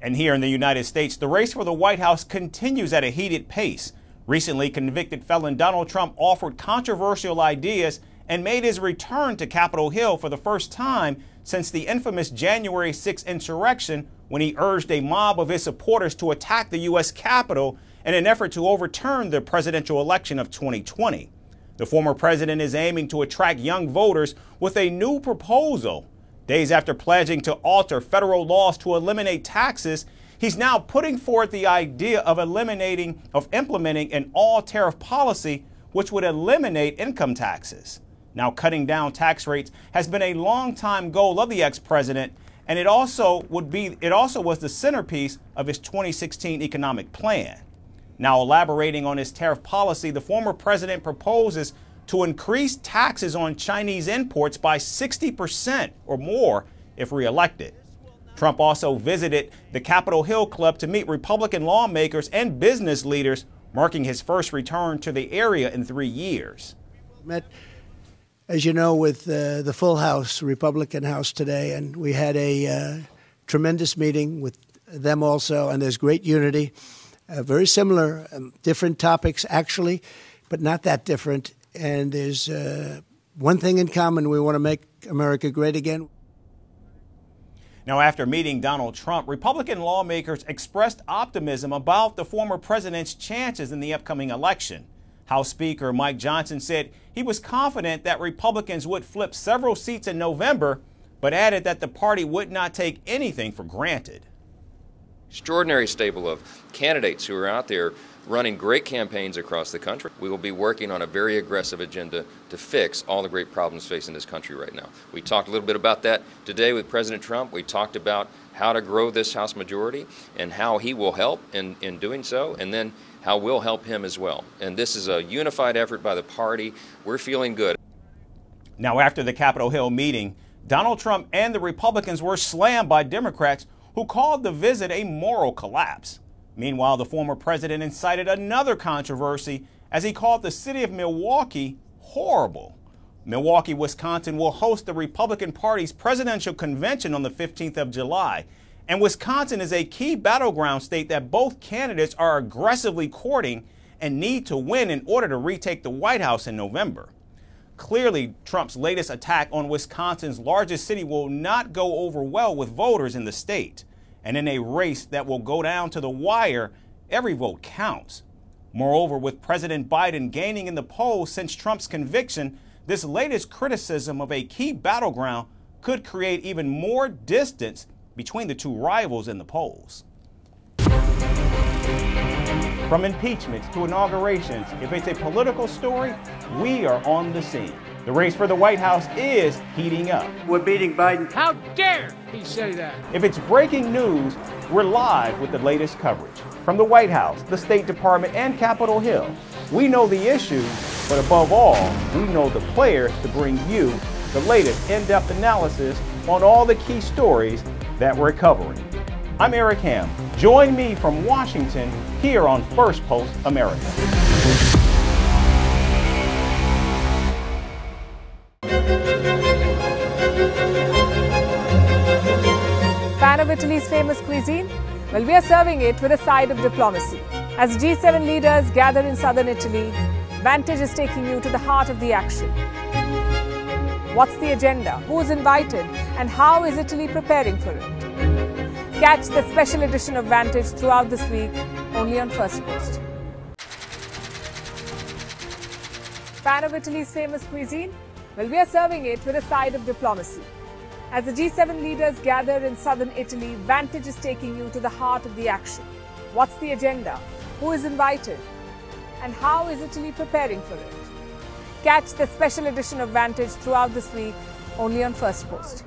And here in the United States, the race for the White House continues at a heated pace. Recently, convicted felon Donald Trump offered controversial ideas and made his return to Capitol Hill for the first time since the infamous January 6 insurrection, when he urged a mob of his supporters to attack the U.S. Capitol in an effort to overturn the presidential election of 2020. The former president is aiming to attract young voters with a new proposal. Days after pledging to alter federal laws to eliminate taxes, he's now putting forth the idea of implementing an all-tariff policy which would eliminate income taxes. Now, cutting down tax rates has been a long-time goal of the ex-president, and it also was the centerpiece of his 2016 economic plan. Now, elaborating on his tariff policy, the former president proposes to increase taxes on Chinese imports by 60% or more if reelected. Trump also visited the Capitol Hill Club to meet Republican lawmakers and business leaders, marking his first return to the area in 3 years. Met, as you know, with the full House, Republican House today, and we had a tremendous meeting with them also, and there's great unity. Very similar, different topics actually, but not that different. And there's one thing in common: we want to make America great again. Now, after meeting Donald Trump, Republican lawmakers expressed optimism about the former president's chances in the upcoming election. House Speaker Mike Johnson said he was confident that Republicans would flip several seats in November, but added that the party would not take anything for granted. Extraordinary stable of candidates who are out there running great campaigns across the country. We will be working on a very aggressive agenda to fix all the great problems facing this country right now. We talked a little bit about that today with President Trump. We talked about how to grow this House majority and how he will help in doing so, and then how we'll help him as well. And this is a unified effort by the party. We're feeling good. Now, after the Capitol Hill meeting, Donald Trump and the Republicans were slammed by Democrats who called the visit a moral collapse. Meanwhile, the former president incited another controversy as he called the city of Milwaukee horrible. Milwaukee, Wisconsin will host the Republican Party's presidential convention on the 15th of July. And Wisconsin is a key battleground state that both candidates are aggressively courting and need to win in order to retake the White House in November. Clearly, Trump's latest attack on Wisconsin's largest city will not go over well with voters in the state. And in a race that will go down to the wire, every vote counts. Moreover, with President Biden gaining in the polls since Trump's conviction, this latest criticism of a key battleground could create even more distance between the two rivals in the polls. From impeachments to inaugurations, if it's a political story, we are on the scene. The race for the White House is heating up. We're beating Biden. How dare he say that? If it's breaking news, we're live with the latest coverage. From the White House, the State Department, and Capitol Hill, we know the issues, but above all, we know the players to bring you the latest in-depth analysis on all the key stories that we're covering. I'm Eric Ham. Join me from Washington here on Firstpost America. Fan of Italy's famous cuisine? Well, we are serving it with a side of diplomacy. As G7 leaders gather in southern Italy, Vantage is taking you to the heart of the action. What's the agenda? Who's invited? And how is Italy preparing for it? Catch the special edition of Vantage throughout this week, only on Firstpost. Fan of Italy's famous cuisine? Well, we are serving it with a side of diplomacy. As the G7 leaders gather in southern Italy, Vantage is taking you to the heart of the action. What's the agenda? Who is invited? And how is Italy preparing for it? Catch the special edition of Vantage throughout this week, only on Firstpost.